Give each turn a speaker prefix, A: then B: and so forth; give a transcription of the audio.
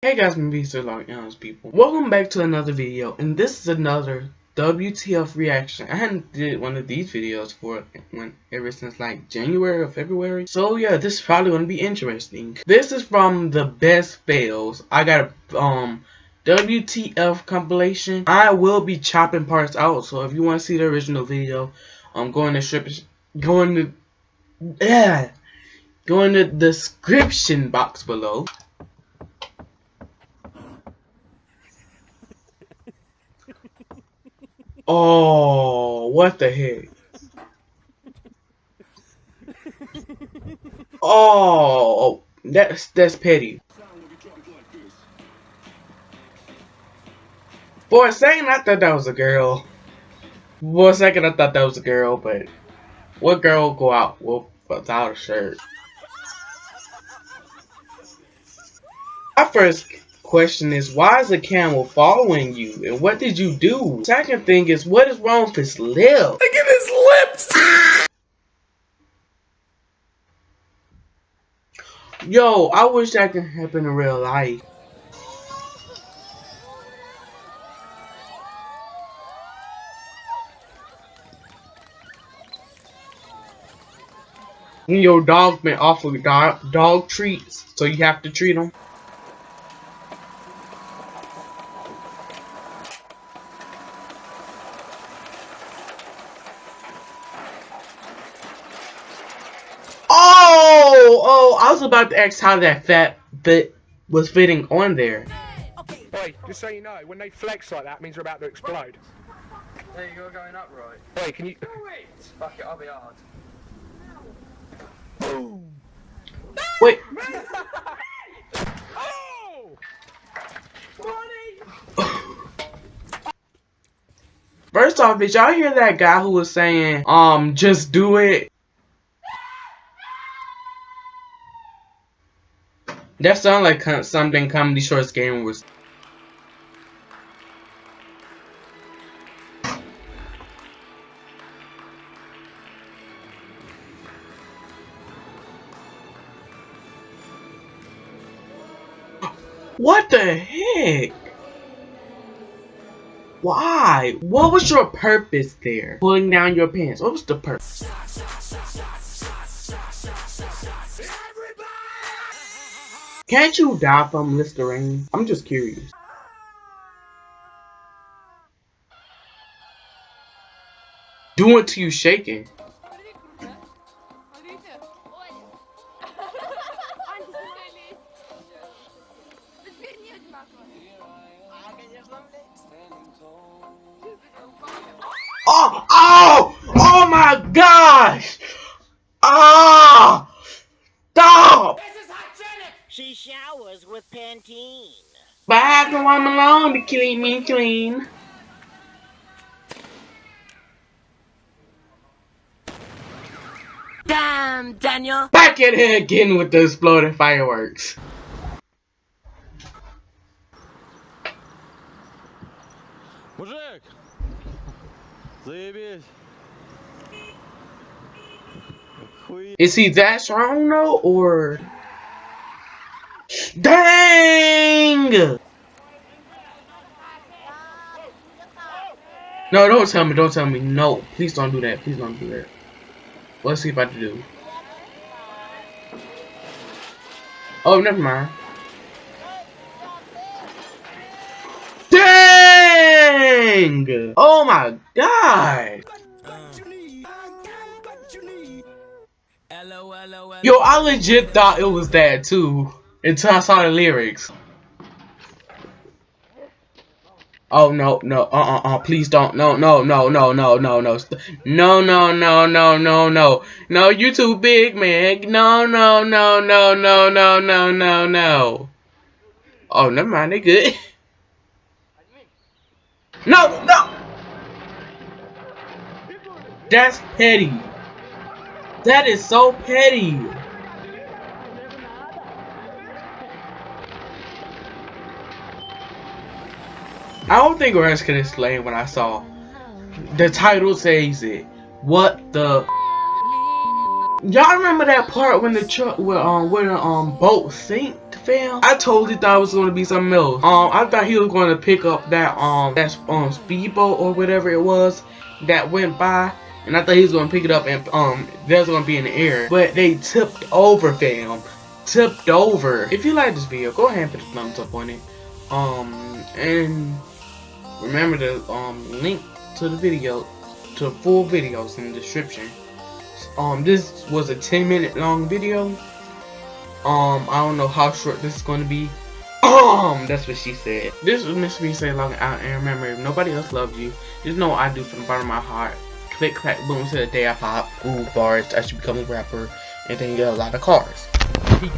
A: Hey guys, me so long people. Welcome back to another video, and this is another WTF reaction. I hadn't did one of these videos for ever since like January or February. So yeah, this is probably gonna be interesting. This is from the best fails. I got a WTF compilation. I will be chopping parts out, so if you want to see the original video, go in the description box below. Oh, what the heck? Oh, that's petty. For a second, I thought that was a girl. For a second, I thought that was a girl, but what girl go out without a shirt? My first question is, why is a camel following you, and what did you do? Second thing is, what is wrong with his lips? Look at his lips! Yo, I wish that could happen in real life. Your dog's been offered dog treats, so you have to treat them. Oh, I was about to ask how that fat bit was fitting on there.
B: Wait, just so you know, when they flex like that, it means they're about to explode.
C: There you go, going up right.
B: Wait, can you...
C: Fuck it, I'll be hard.
B: Boom!
A: Wait.
B: Oh!
A: First off, did y'all hear that guy who was saying, just do it? That sounded like something Comedy Shorts game was. What the heck? Why? What was your purpose there? Pulling down your pants. What was the purpose? Can't you die from Listerine? I'm just curious. Do it to you shaking. Oh my gosh! Ah! Stop!
D: She showers with Pantene.
A: But how come I'm alone to keep me clean?
D: Damn, Daniel.
A: Back at it again with the exploding fireworks.
E: Мужик! Заебись!
A: Is he that strong though, or? Dang! No, don't tell me. No, please don't do that. Please don't do that. Let's see if I can do. Oh, never mind. Dang! Oh my god! Yo, I legit thought it was that too until I saw the lyrics. Oh no, please don't. No, you too big, man. No. Oh, never mind, they good. No. That's petty. That is so petty. I don't think words can explain what I saw. The title says it. What the? Y'all remember that part when the truck, where the boat sank fam, I totally thought it was gonna be something else. I thought he was gonna pick up that speedboat or whatever it was that went by, and I thought he was gonna pick it up and there's gonna be in the air. But they tipped over, fam. Tipped over. If you like this video, go ahead and put a thumbs up on it. And remember to link to the video, to the full videos in the description. This was a 10-minute long video. I don't know how short this is going to be. That's what she said. This was Miss Me Say Long Out, and remember, if nobody else loves you, just know I do from the bottom of my heart. Click, clack, boom, to the day I pop. Ooh, bars, I should become a rapper, and then get a lot of cars. Peace.